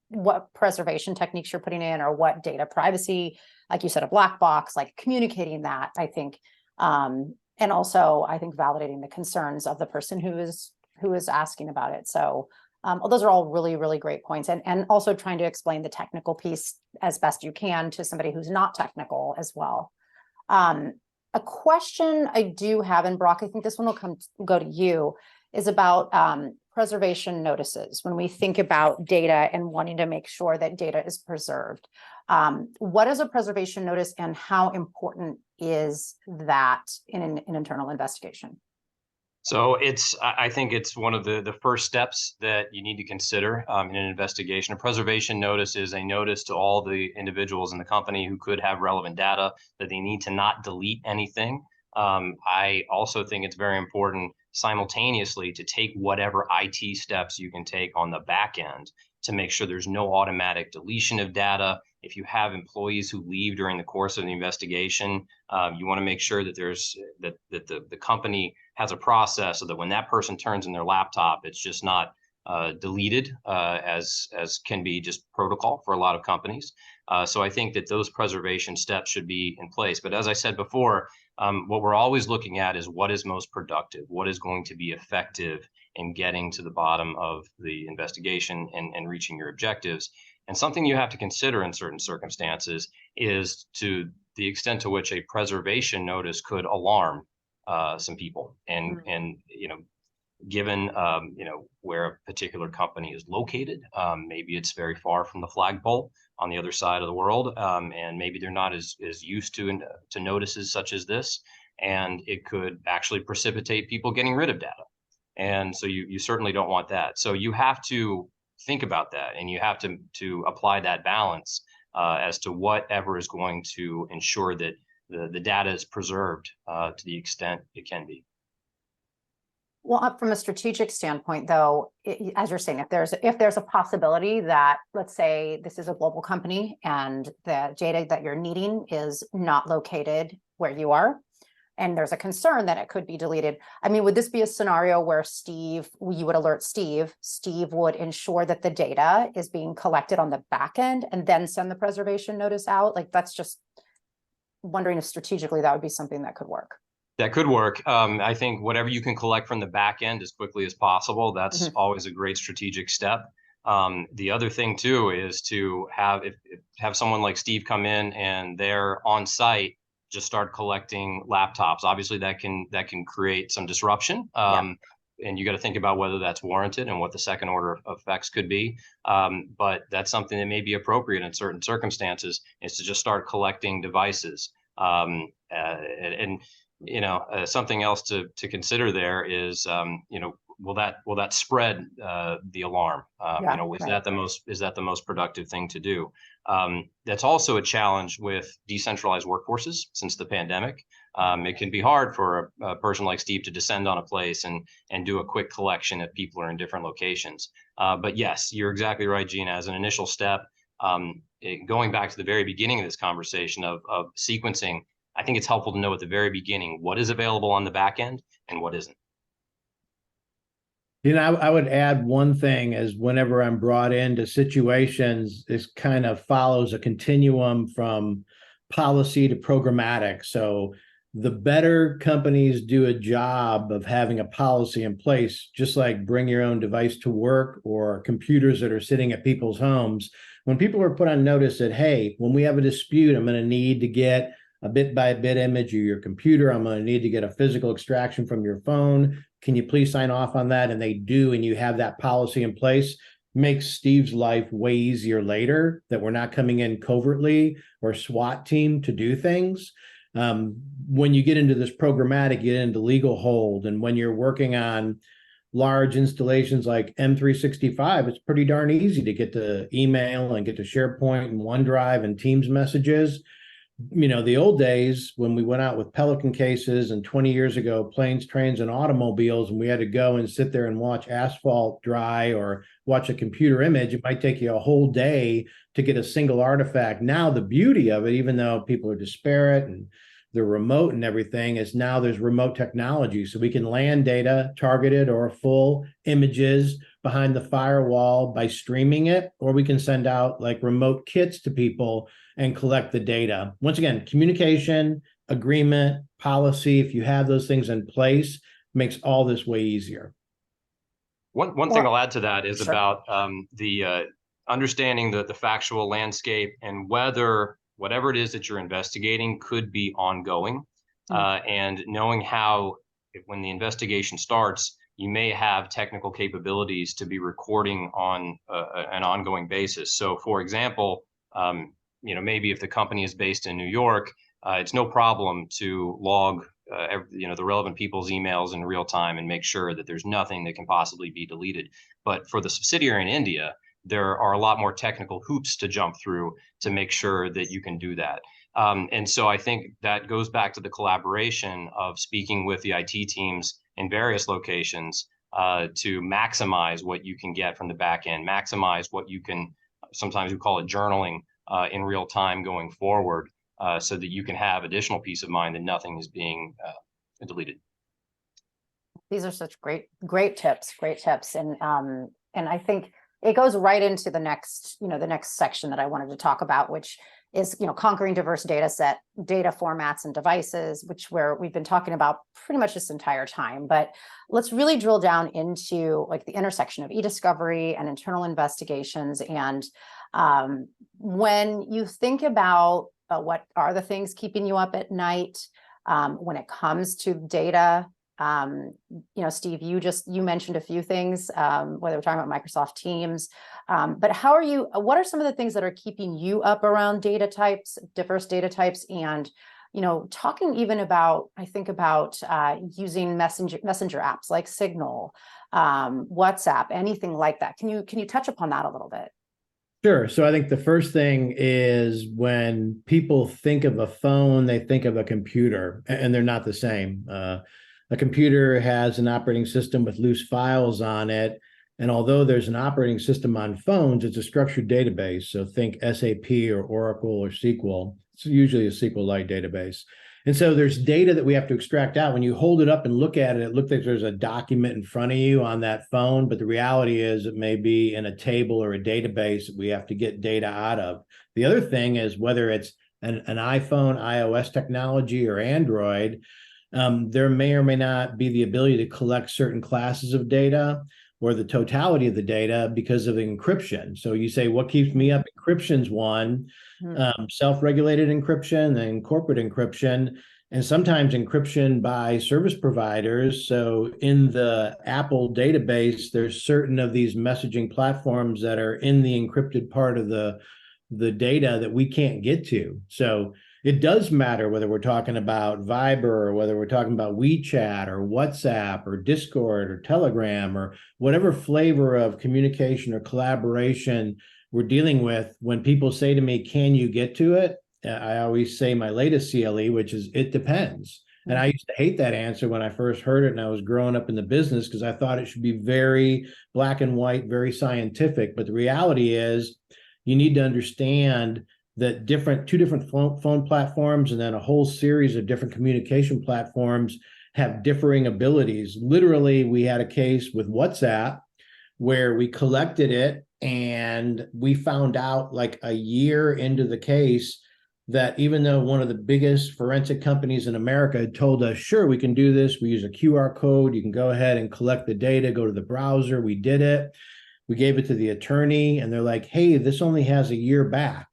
what preservation techniques you're putting in, or what data privacy, like you said, a black box, like communicating that, I think, and also I think validating the concerns of the person who is asking about it. So Those are all really, really great points. And also trying to explain the technical piece as best you can to somebody who's not technical as well. A question I do have, and Brock, I think this one will go to you, is about preservation notices. When we think about data and wanting to make sure that data is preserved, what is a preservation notice and how important is that in an internal investigation? So I think it's one of the first steps that you need to consider in an investigation. A preservation notice is a notice to all the individuals in the company who could have relevant data that they need to not delete anything. I also think it's very important simultaneously to take whatever IT steps you can take on the back end to make sure there's no automatic deletion of data. If you have employees who leave during the course of the investigation, you want to make sure that the company has a process so that when that person turns in their laptop, it's just not deleted as can be just protocol for a lot of companies. So I think that those preservation steps should be in place. But as I said before, what we're always looking at is what is most productive, what is going to be effective in getting to the bottom of the investigation and reaching your objectives. And something you have to consider in certain circumstances is to the extent to which a preservation notice could alarm some people. And given where a particular company is located, maybe it's very far from the flagpole on the other side of the world, and maybe they're not as used to notices such as this, and it could actually precipitate people getting rid of data. And so you certainly don't want that. So you have to think about that, and you have to apply that balance as to whatever is going to ensure that the data is preserved to the extent it can be. Well, from a strategic standpoint, though, as you're saying, if there's a possibility that, let's say, this is a global company and the data that you're needing is not located where you are, and there's a concern that it could be deleted. I mean, would this be a scenario where you would alert Steve would ensure that the data is being collected on the back end and then send the preservation notice out? Like, that's just wondering if strategically that would be something that could work. That could work. I think whatever you can collect from the back end as quickly as possible, that's always a great strategic step. The other thing too is to have someone like Steve come in and they're on site, just start collecting laptops. Obviously that can create some disruption. And you got to think about whether that's warranted and what the second order effects could be. But that's something that may be appropriate in certain circumstances, is to just start collecting devices. Something else to consider there is, will that spread the alarm? Is that the most productive thing to do? That's also a challenge with decentralized workforces since the pandemic. It can be hard for a person like Steve to descend on a place and do a quick collection if people are in different locations. But yes, you're exactly right, Gina. As an initial step, going back to the very beginning of this conversation of sequencing, I think it's helpful to know at the very beginning what is available on the back end and what isn't. I would add one thing, as whenever I'm brought into situations, this kind of follows a continuum from policy to programmatic. So the better companies do a job of having a policy in place, just like bring your own device to work or computers that are sitting at people's homes, when people are put on notice that, hey, when we have a dispute, I'm going to need to get a bit by bit image of your computer. I'm going to need to get a physical extraction from your phone. Can you please sign off on that? And they do, and you have that policy in place. Makes Steve's life way easier later, that we're not coming in covertly or SWAT team to do things. When you get into this programmatic, you get into legal hold. And when you're working on large installations like M365, it's pretty darn easy to get to email and get to SharePoint and OneDrive and Teams messages. The old days when we went out with Pelican cases, and 20 years ago, planes, trains, and automobiles, and we had to go and sit there and watch asphalt dry or watch a computer image, it might take you a whole day to get a single artifact. Now, the beauty of it, even though people are disparate and they're remote and everything, is now there's remote technology. So we can land data, targeted or full images behind the firewall by streaming it, or we can send out like remote kits to people and collect the data. Once again, communication, agreement, policy, if you have those things in place, makes all this way easier. One thing I'll add to that is Sure. about the understanding the factual landscape and whether whatever it is that you're investigating could be ongoing, and knowing how when the investigation starts, you may have technical capabilities to be recording on an ongoing basis. So, for example, maybe if the company is based in New York, it's no problem to log the relevant people's emails in real time and make sure that there's nothing that can possibly be deleted. But for the subsidiary in India, there are a lot more technical hoops to jump through to make sure that you can do that. And so I think that goes back to the collaboration of speaking with the IT teams in various locations to maximize what you can get from the back end, maximize what you can, sometimes we call it journaling in real time going forward, so that you can have additional peace of mind that nothing is being deleted. These are such great tips, and I think it goes right into the next section that I wanted to talk about, which is conquering diverse data formats and devices, where we've been talking about pretty much this entire time. But let's really drill down into like the intersection of e-discovery and internal investigations. And when you think about what are the things keeping you up at night when it comes to data, Steve, you mentioned a few things, whether we're talking about Microsoft Teams, but what are some of the things that are keeping you up around data types, diverse data types, and, talking even about, I think about using messenger apps like Signal, WhatsApp, anything like that. Can you touch upon that a little bit? Sure. So I think the first thing is when people think of a phone, they think of a computer, and they're not the same. A computer has an operating system with loose files on it. And although there's an operating system on phones, it's a structured database. So think SAP or Oracle or SQL. It's usually a SQLite database. And so there's data that we have to extract out. When you hold it up and look at it, it looks like there's a document in front of you on that phone, but the reality is it may be in a table or a database that we have to get data out of. The other thing is whether it's an iPhone, iOS technology, or Android, there may or may not be the ability to collect certain classes of data or the totality of the data because of encryption. So you say, what keeps me up? Encryption's one, self-regulated encryption, then corporate encryption, and sometimes encryption by service providers. So in the Apple database, there's certain of these messaging platforms that are in the encrypted part of the data that we can't get to. So it does matter whether we're talking about Viber or whether we're talking about WeChat or WhatsApp or Discord or Telegram or whatever flavor of communication or collaboration we're dealing with. When people say to me, can you get to it? I always say my latest CLE, which is, it depends. And I used to hate that answer when I first heard it and I was growing up in the business because I thought it should be very black and white, very scientific. But the reality is you need to understand that two different phone platforms and then a whole series of different communication platforms have differing abilities. Literally, we had a case with WhatsApp where we collected it and we found out like a year into the case that even though one of the biggest forensic companies in America had told us, sure, we can do this. We use a QR code. You can go ahead and collect the data, go to the browser. We did it. We gave it to the attorney and they're like, hey, this only has a year back.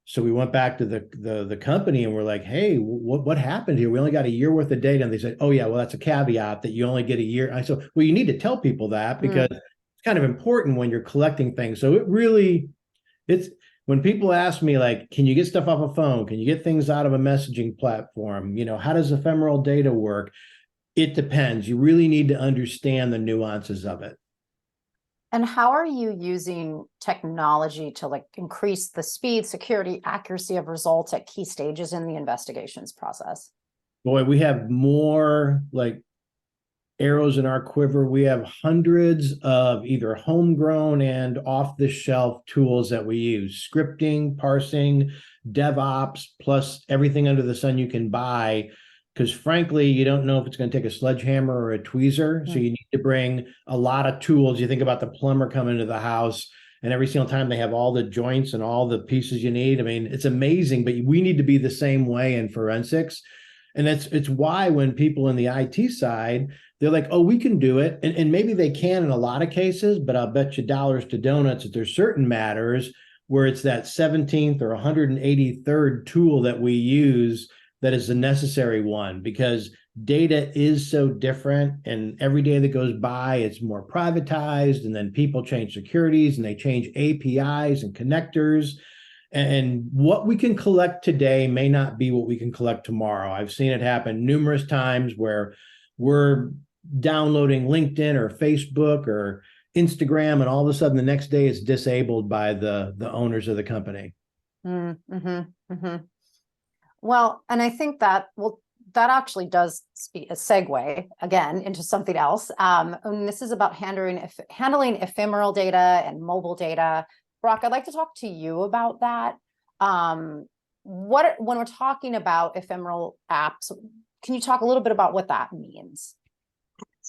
So we went back to the company and we're like, hey, what happened here? We only got a year worth of data. And they said, oh, yeah, well, that's a caveat that you only get a year. I said, well, you need to tell people that because it's kind of important when you're collecting things. So it's when people ask me, like, can you get stuff off a phone? Can you get things out of a messaging platform? How does ephemeral data work? It depends. You really need to understand the nuances of it. And how are you using technology to increase the speed, security, accuracy of results at key stages in the investigations process? Boy, we have more arrows in our quiver. We have hundreds of either homegrown and off-the-shelf tools that we use, scripting, parsing, DevOps, plus everything under the sun you can buy. Because frankly, you don't know if it's going to take a sledgehammer or a tweezer. So you need to bring a lot of tools. You think about the plumber coming to the house and every single time they have all the joints and all the pieces you need. I mean, it's amazing, but we need to be the same way in forensics. And it's why when people in the IT side, they're like, oh, we can do it. And maybe they can in a lot of cases, but I'll bet you dollars to donuts that there's certain matters where it's that 17th or 183rd tool that we use that is the necessary one, because data is so different. And every day that goes by, it's more privatized. And then people change securities and they change APIs and connectors. And what we can collect today may not be what we can collect tomorrow. I've seen it happen numerous times where we're downloading LinkedIn or Facebook or Instagram, and all of a sudden the next day it's disabled by the owners of the company. Well, and I think that that actually does speak a segue again into something else. And this is about handling ephemeral data and mobile data. Brock, I'd like to talk to you about that. When we're talking about ephemeral apps, can you talk a little bit about what that means?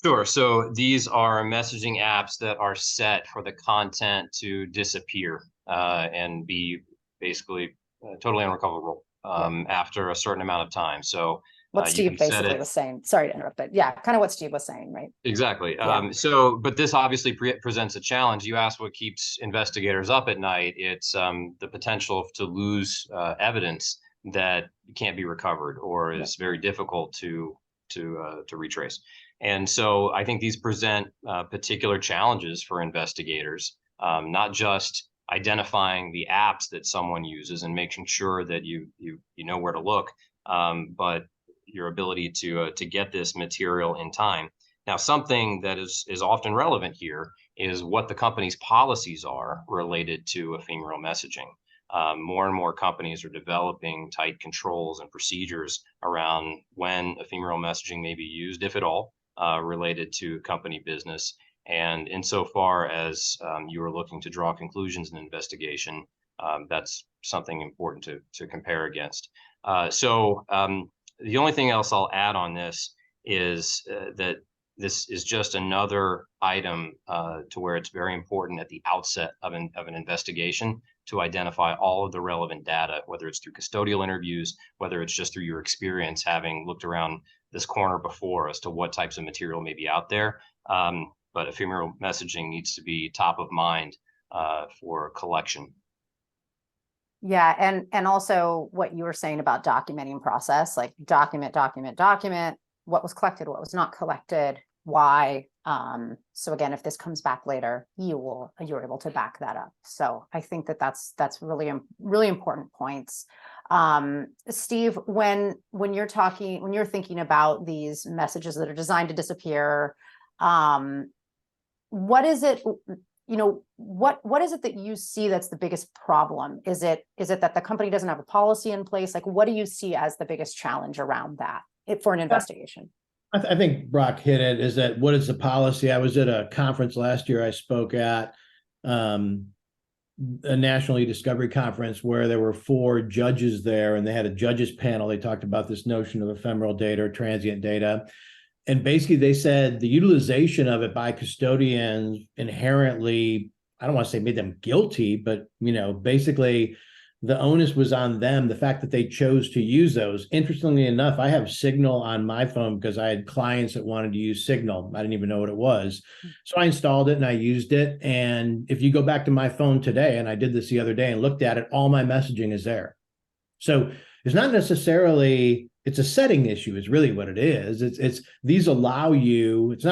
Sure. So these are messaging apps that are set for the content to disappear and be basically totally unrecoverable after a certain amount of time. So what Steve basically was saying. Sorry to interrupt, but yeah, kind of what Steve was saying, right? Exactly. Yeah. But this obviously presents a challenge. You asked what keeps investigators up at night. It's the potential to lose evidence that can't be recovered or is very difficult to retrace. And so I think these present particular challenges for investigators, not just identifying the apps that someone uses and making sure that you know where to look, but your ability to get this material in time. Now, something that is often relevant here is what the company's policies are related to ephemeral messaging. More and more companies are developing tight controls and procedures around when ephemeral messaging may be used, if at all, related to company business. And insofar as you are looking to draw conclusions in an investigation, that's something important to compare against. The only thing else I'll add on this is that this is just another item to where it's very important at the outset of an investigation to identify all of the relevant data, whether it's through custodial interviews, whether it's just through your experience having looked around this corner before as to what types of material may be out there. But ephemeral messaging needs to be top of mind for collection. Yeah, and also what you were saying about documenting process, like document, what was collected, what was not collected, why. So again, if this comes back later, you're able to back that up. So I think that's really important points. Steve, when you're thinking about these messages that are designed to disappear, what is it? What is it that you see that's the biggest problem? Is it that the company doesn't have a policy in place? Like, what do you see as the biggest challenge around that for an investigation? I think Brock hit it. Is that what is the policy? I was at a conference last year. I spoke at a National E-Discovery conference where there were 4 judges there, and they had a judges panel. They talked about this notion of ephemeral data or transient data. And basically they said the utilization of it by custodians inherently, I don't want to say made them guilty, but, basically the onus was on them, the fact that they chose to use those. Interestingly enough, I have Signal on my phone because I had clients that wanted to use Signal. I didn't even know what it was. So I installed it and I used it. And if you go back to my phone today, and I did this the other day and looked at it, all my messaging is there. So it's not necessarily, it's a setting issue is really what it is. It's these allow you, it's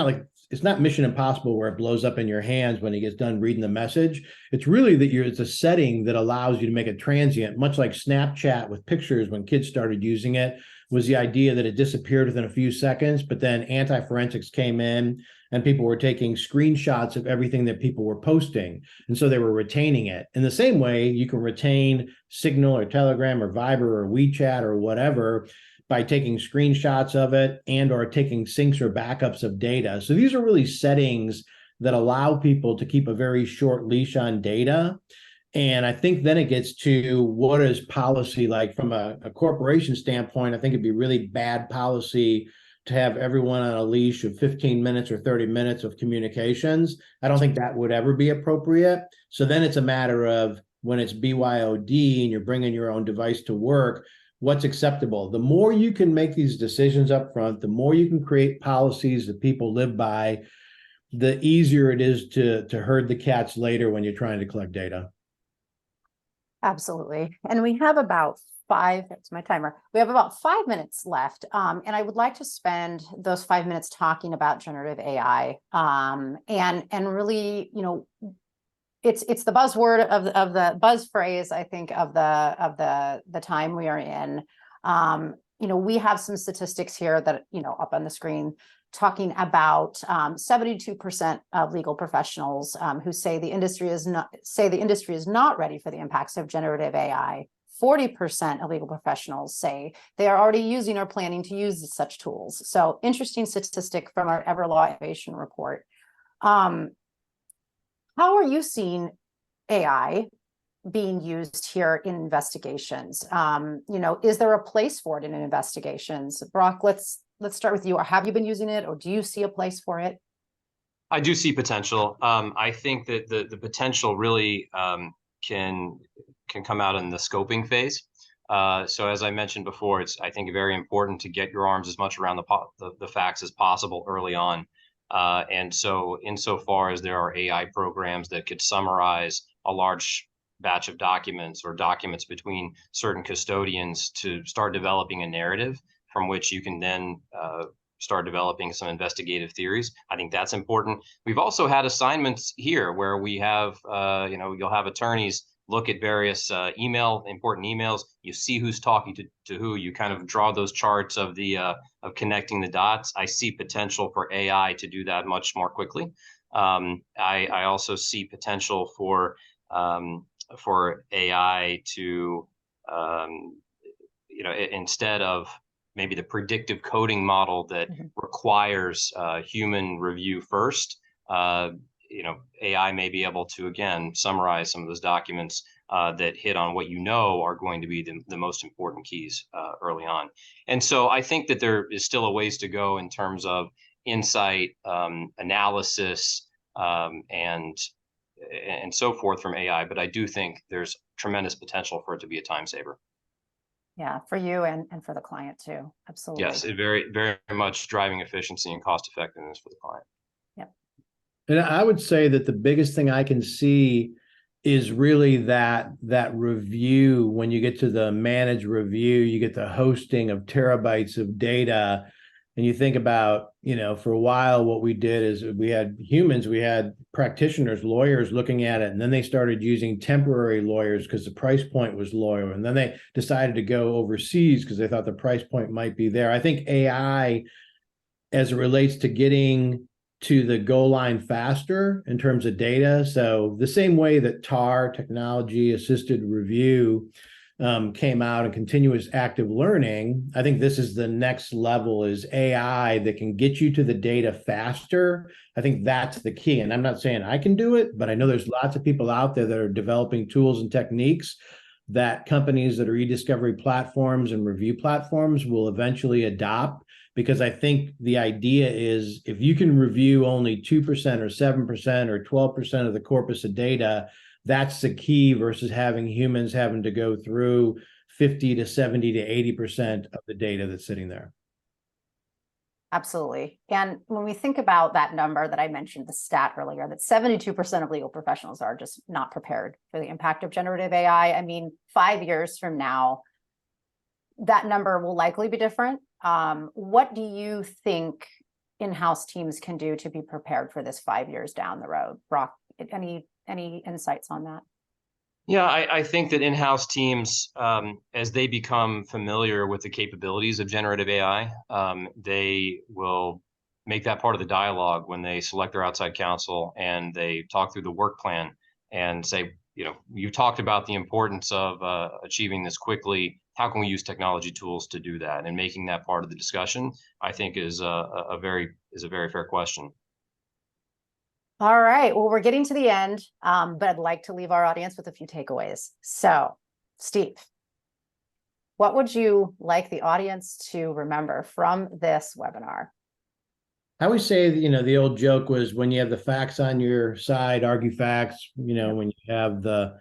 not Mission Impossible where it blows up in your hands when he gets done reading the message. It's really that it's a setting that allows you to make it transient, much like Snapchat with pictures when kids started using it, was the idea that it disappeared within a few seconds, but then anti-forensics came in and people were taking screenshots of everything that people were posting. And so they were retaining it. In the same way, you can retain Signal or Telegram or Viber or WeChat or whatever by taking screenshots of it and or taking syncs or backups of data. So these are really settings that allow people to keep a very short leash on data. And I think then it gets to what is policy like from a corporation standpoint. I think it'd be really bad policy to have everyone on a leash of 15 minutes or 30 minutes of communications. I don't think that would ever be appropriate. So then it's a matter of when it's BYOD and you're bringing your own device to work, what's acceptable. The more you can make these decisions up front, the more you can create policies that people live by, the easier it is to herd the cats later when you're trying to collect data. Absolutely. And we have about that's my timer. We have about 5 minutes left. And I would like to spend those 5 minutes talking about generative AI. And really, it's the buzzword of the buzz phrase, I think, of the time we are in. We have some statistics here that, up on the screen, talking about 72% of legal professionals who say the industry is not ready for the impacts of generative AI. 40% of legal professionals say they are already using or planning to use such tools. So interesting statistic from our EverLaw Innovation Report. How are you seeing AI being used here in investigations? Is there a place for it in investigations? Brock, let's start with you. Or have you been using it, or do you see a place for it? I do see potential. I think that the potential really can come out in the scoping phase. So as I mentioned before, it's, I think, very important to get your arms as much around the facts as possible early on. And so insofar as there are AI programs that could summarize a large batch of documents or documents between certain custodians to start developing a narrative from which you can then start developing some investigative theories, I think that's important. We've also had assignments here where we have, you'll have attorneys look at various important emails. You see who's talking to who. You kind of draw those charts of of connecting the dots. I see potential for AI to do that much more quickly. I also see potential for AI to, instead of maybe the predictive coding model that requires human review first, AI may be able to, again, summarize some of those documents that hit on what are going to be the most important keys early on. And so I think that there is still a ways to go in terms of insight, analysis, and so forth from AI. But I do think there's tremendous potential for it to be a time saver. Yeah, for you and for the client too. Absolutely. Yes, it very, very much driving efficiency and cost effectiveness for the client. Yep. And I would say that the biggest thing I can see is really that review. When you get to the managed review, you get the hosting of terabytes of data. And you think about, for a while, what we did is we had practitioners, lawyers looking at it, and then they started using temporary lawyers because the price point was lower. And then they decided to go overseas because they thought the price point might be there. I think AI, as it relates to getting to the goal line faster in terms of data. So the same way that TAR, technology assisted review, came out, and continuous active learning, I think this is the next level, is AI that can get you to the data faster. I think that's the key. And I'm not saying I can do it, but I know there's lots of people out there that are developing tools and techniques that companies that are e-discovery platforms and review platforms will eventually adopt. Because I think the idea is, if you can review only 2% or 7% or 12% of the corpus of data, that's the key, versus having humans having to go through 50 to 70 to 80% of the data that's sitting there. Absolutely. And when we think about that number that I mentioned, the stat earlier, that 72% of legal professionals are just not prepared for the impact of generative AI. I mean, 5 years from now, that number will likely be different. What do you think in-house teams can do to be prepared for this 5 years down the road? Brock, any insights on that? Yeah, I think that in-house teams, as they become familiar with the capabilities of generative AI, they will make that part of the dialogue when they select their outside counsel and they talk through the work plan and say, you talked about the importance of achieving this quickly. How can we use technology tools to do that? And making that part of the discussion, I think, is a very fair question. All right. Well, we're getting to the end, but I'd like to leave our audience with a few takeaways. So, Steve, what would you like the audience to remember from this webinar? I always say, the old joke was, when you have the facts on your side, argue facts. When you have the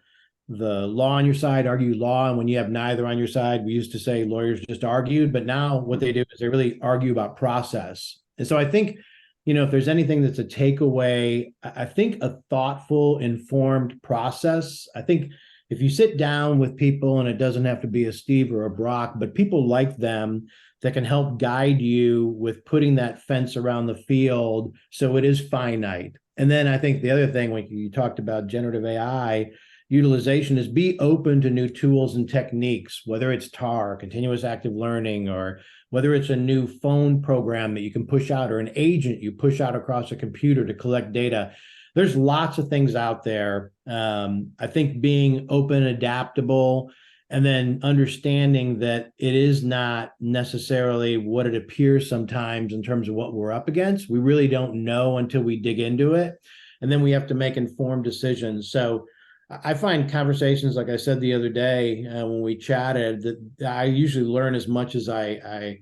the law on your side, argue law. And when you have neither on your side, we used to say lawyers just argued, but now what they do is they really argue about process. And so I think, if there's anything that's a takeaway, I think a thoughtful, informed process. I think if you sit down with people, and it doesn't have to be a Steve or a Brock, but people like them that can help guide you with putting that fence around the field so it is finite. And then I think the other thing, when you talked about generative AI utilization, is be open to new tools and techniques, whether it's TAR, continuous active learning, or whether it's a new phone program that you can push out, or an agent you push out across a computer to collect data. There's lots of things out there. I think being open, adaptable, and then understanding that it is not necessarily what it appears sometimes in terms of what we're up against. We really don't know until we dig into it. And then we have to make informed decisions. So I find conversations, like I said the other day when we chatted, that I usually learn as much as I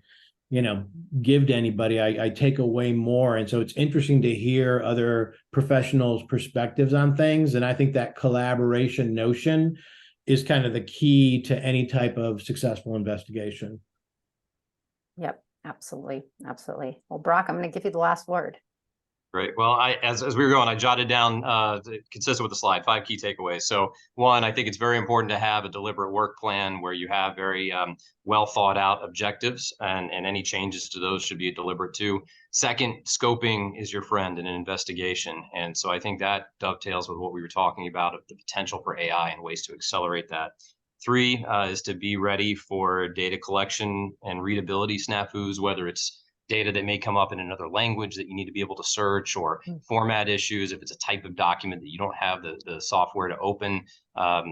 give to anybody. I take away more. And so it's interesting to hear other professionals' perspectives on things. And I think that collaboration notion is kind of the key to any type of successful investigation. Yep, absolutely. Absolutely. Well, Brock, I'm going to give you the last word. Great. Well, as we were going, I jotted down, consistent with the slide, 5 key takeaways. So one, I think it's very important to have a deliberate work plan where you have very well thought out objectives, and any changes to those should be deliberate too. Second, scoping is your friend in an investigation. And so I think that dovetails with what we were talking about of the potential for AI and ways to accelerate that. 3 is to be ready for data collection and readability snafus, whether it's data that may come up in another language that you need to be able to search, or format issues. If it's a type of document that you don't have the software to open,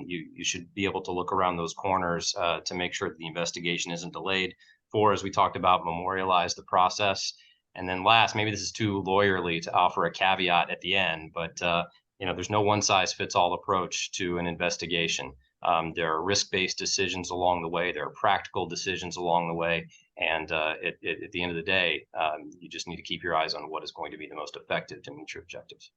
you should be able to look around those corners to make sure that the investigation isn't delayed. 4, as we talked about, memorialize the process. And then last, maybe this is too lawyerly to offer a caveat at the end, but there's no one size fits all approach to an investigation. There are risk-based decisions along the way. There are practical decisions along the way. And at the end of the day, you just need to keep your eyes on what is going to be the most effective to meet your objectives.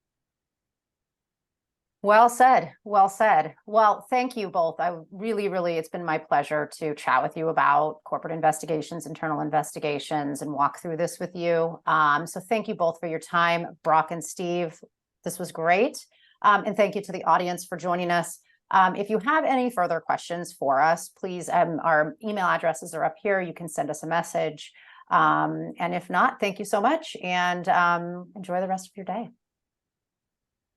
Well said. Well said. Well, thank you both. I really, it's been my pleasure to chat with you about corporate investigations, internal investigations, and walk through this with you. So thank you both for your time, Brock and Steve. This was great. And thank you to the audience for joining us. If you have any further questions for us, please, our email addresses are up here. You can send us a message. And if not, thank you so much, and enjoy the rest of your day.